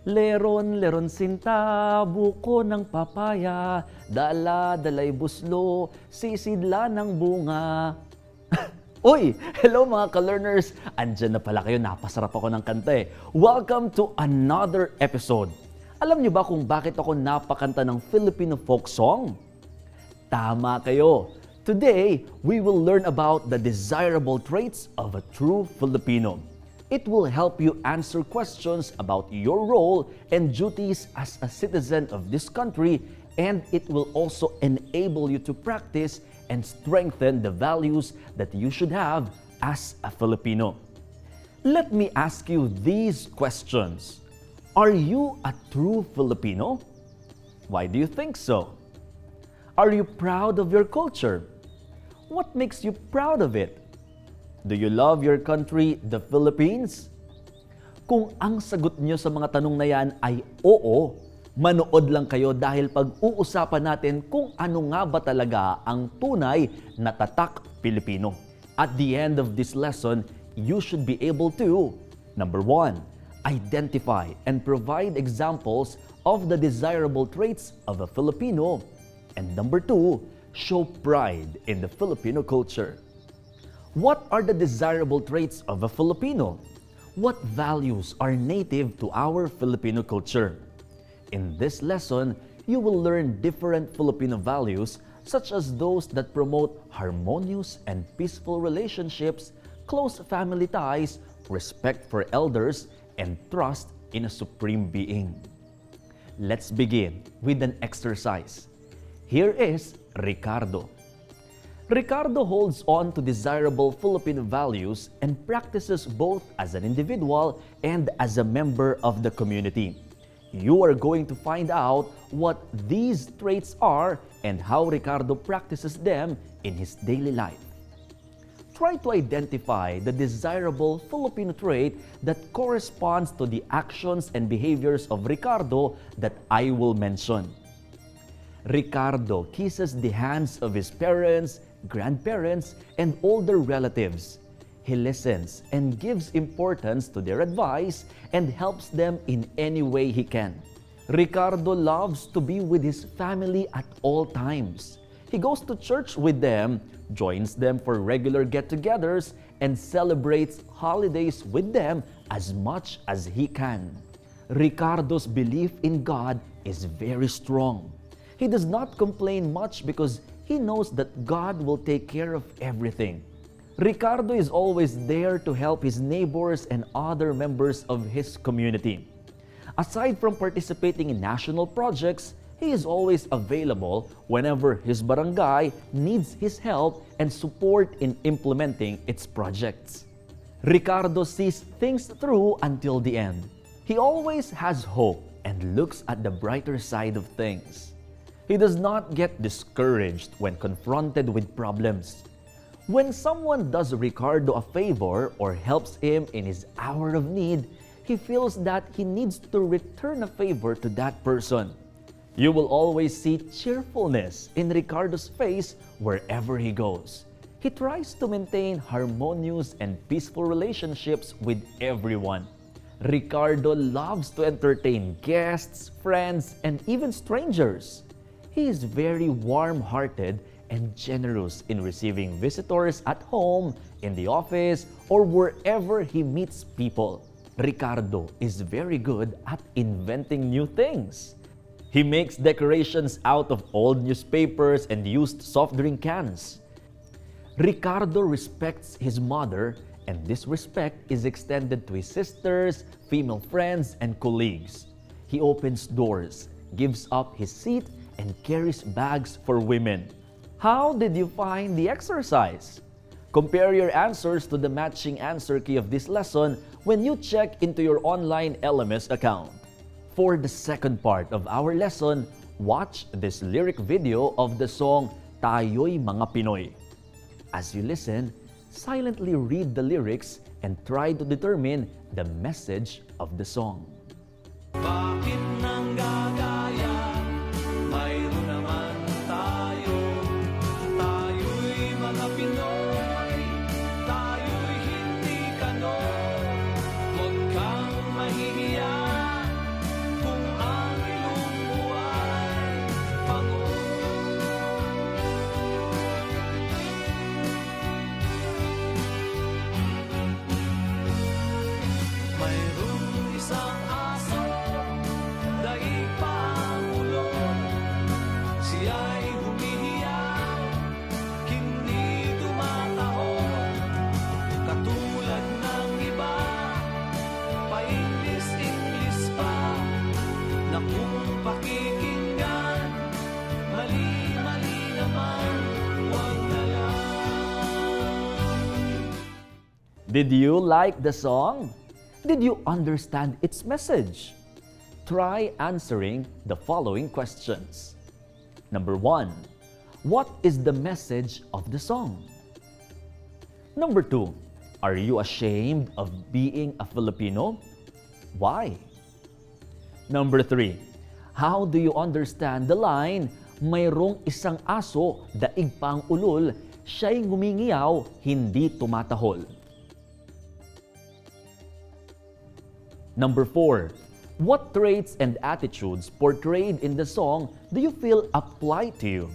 Leron, leron sinta, buko ng papaya, dala-dalay buslo, sisidla ng bunga. Uy! Hello mga ka-learners! Andyan na pala kayo, napasarap ako ng kanta eh. Welcome to another episode. Alam niyo ba kung bakit ako napakanta ng Filipino folk song? Tama kayo! Today, we will learn about the desirable traits of a true Filipino. It will help you answer questions about your role and duties as a citizen of this country, and it will also enable you to practice and strengthen the values that you should have as a Filipino. Let me ask you these questions. Are you a true Filipino? Why do you think so? Are you proud of your culture? What makes you proud of it? Do you love your country, the Philippines? Kung ang sagot nyo sa mga tanong na yan ay oo, manood lang kayo dahil pag-uusapan natin kung ano nga ba talaga ang tunay na tatak Pilipino. At the end of this lesson, you should be able to, number 1, identify and provide examples of the desirable traits of a Filipino. And number 2, show pride in the Filipino culture. What are the desirable traits of a Filipino? What values are native to our Filipino culture? In this lesson, you will learn different Filipino values such as those that promote harmonious and peaceful relationships, close family ties, respect for elders, and trust in a supreme being. Let's begin with an exercise. Here is Ricardo. Ricardo holds on to desirable Filipino values and practices both as an individual and as a member of the community. You are going to find out what these traits are and how Ricardo practices them in his daily life. Try to identify the desirable Filipino trait that corresponds to the actions and behaviors of Ricardo that I will mention. Ricardo kisses the hands of his parents, grandparents, and older relatives. He listens and gives importance to their advice and helps them in any way he can. Ricardo loves to be with his family at all times. He goes to church with them, joins them for regular get-togethers, and celebrates holidays with them as much as he can. Ricardo's belief in God is very strong. He does not complain much because he knows that God will take care of everything. Ricardo is always there to help his neighbors and other members of his community. Aside from participating in national projects, he is always available whenever his barangay needs his help and support in implementing its projects. Ricardo sees things through until the end. He always has hope and looks at the brighter side of things. He does not get discouraged when confronted with problems. When someone does Ricardo a favor or helps him in his hour of need, he feels that he needs to return a favor to that person. You will always see cheerfulness in Ricardo's face wherever he goes. He tries to maintain harmonious and peaceful relationships with everyone. Ricardo loves to entertain guests, friends, and even strangers. He is very warm-hearted and generous in receiving visitors at home, in the office, or wherever he meets people. Ricardo is very good at inventing new things. He makes decorations out of old newspapers and used soft drink cans. Ricardo respects his mother, and this respect is extended to his sisters, female friends, and colleagues. He opens doors, gives up his seat, and carries bags for women. How did you find the exercise? Compare your answers to the matching answer key of this lesson when you check into your online LMS account. For the second part of our lesson, watch this lyric video of the song Tayo'y Mga Pinoy. As you listen, silently read the lyrics and try to determine the message of the song. Bakit nang gagaya? Mayroon naman tayo. Tayo'y mga Pinoy. Tayo'y hindi kano. Huwag kang mahihiya. Did you like the song? Did you understand its message? Try answering the following questions. Number 1. What is the message of the song? Number 2. Are you ashamed of being a Filipino? Why? Number 3. How do you understand the line, mayroong isang aso, daig pang ulol, siya'y ngumingiyaw, hindi tumatahol? Number 4. What traits and attitudes portrayed in the song do you feel apply to you?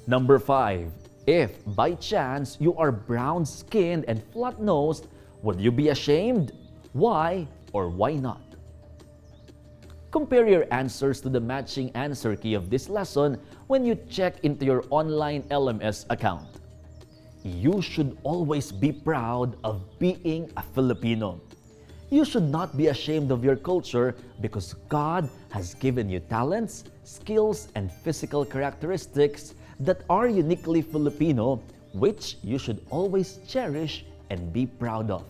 Number 5. If by chance you are brown-skinned and flat-nosed, would you be ashamed? Why or why not? Compare your answers to the matching answer key of this lesson when you check into your online LMS account. You should always be proud of being a Filipino. You should not be ashamed of your culture because God has given you talents, skills, and physical characteristics that are uniquely Filipino, which you should always cherish and be proud of.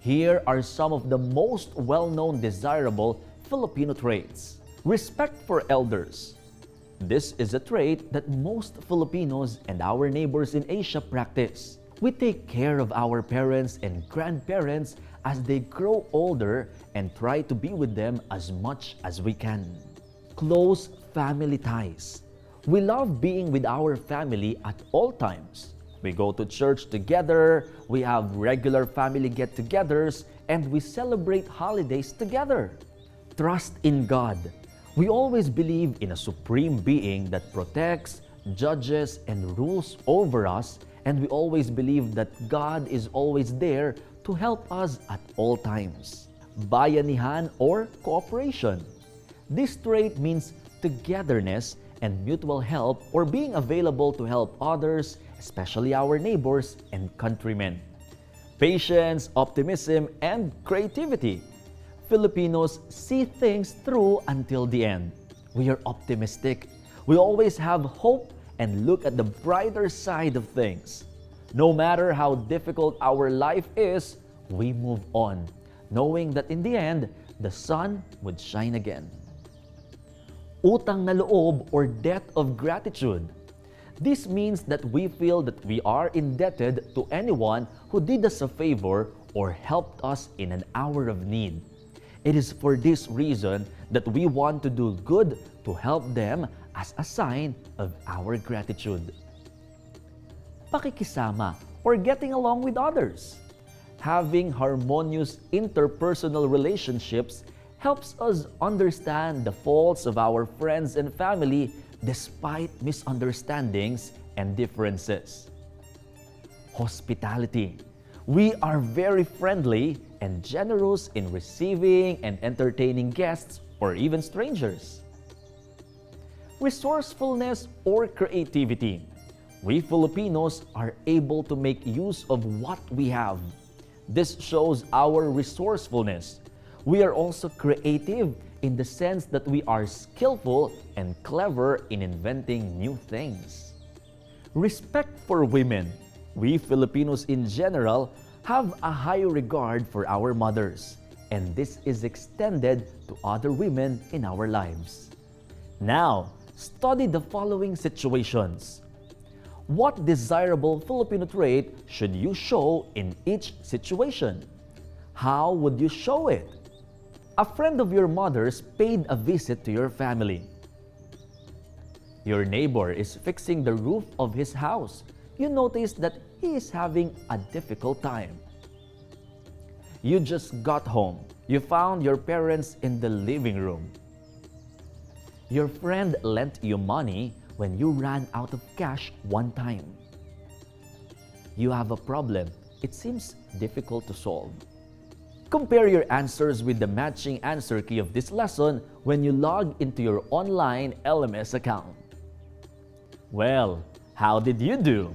Here are some of the most well-known desirable Filipino traits. Respect for elders. This is a trait that most Filipinos and our neighbors in Asia practice. We take care of our parents and grandparents as they grow older and try to be with them as much as we can. Close family ties. We love being with our family at all times. We go to church together, we have regular family get-togethers, and we celebrate holidays together. Trust in God. We always believe in a supreme being that protects, judges, and rules over us, and we always believe that God is always there to help us at all times. Bayanihan or cooperation. This trait means togetherness and mutual help or being available to help others, especially our neighbors and countrymen. Patience, optimism, and creativity. Filipinos see things through until the end. We are optimistic. We always have hope and look at the brighter side of things. No matter how difficult our life is, we move on, knowing that in the end, the sun would shine again. Utang na loob or debt of gratitude. This means that we feel that we are indebted to anyone who did us a favor or helped us in an hour of need. It is for this reason that we want to do good to help them as a sign of our gratitude. Pakikisama or getting along with others. Having harmonious interpersonal relationships helps us understand the faults of our friends and family despite misunderstandings and differences. Hospitality. We are very friendly and generous in receiving and entertaining guests or even strangers. Resourcefulness or creativity. We Filipinos are able to make use of what we have. This shows our resourcefulness. We are also creative in the sense that we are skillful and clever in inventing new things. Respect for women. We Filipinos in general have a high regard for our mothers, and this is extended to other women in our lives. Now, study the following situations. What desirable Filipino trait should you show in each situation? How would you show it? A friend of your mother's paid a visit to your family. Your neighbor is fixing the roof of his house. You notice that he is having a difficult time. You just got home. You found your parents in the living room. Your friend lent you money when you ran out of cash one time. You have a problem. It seems difficult to solve. Compare your answers with the matching answer key of this lesson when you log into your online LMS account. Well, how did you do?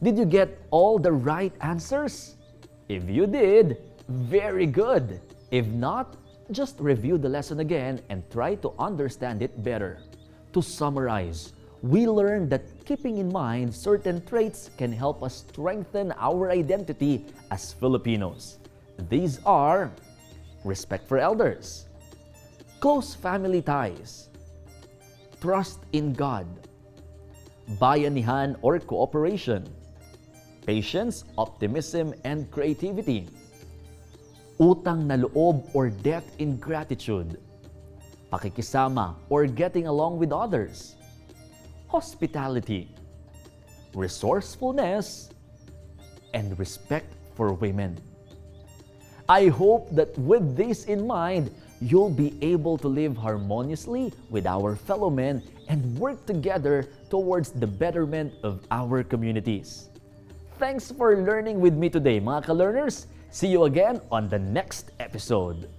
Did you get all the right answers? If you did, very good. If not, just review the lesson again and try to understand it better. To summarize, we learned that keeping in mind certain traits can help us strengthen our identity as Filipinos. These are respect for elders, close family ties, trust in God, bayanihan or cooperation, patience, optimism, and creativity, utang na loob or debt in gratitude, pakikisama or getting along with others, hospitality, resourcefulness, and respect for women. I hope that with this in mind, you'll be able to live harmoniously with our fellow men and work together towards the betterment of our communities. Thanks for learning with me today, mga ka-learners. See you again on the next episode.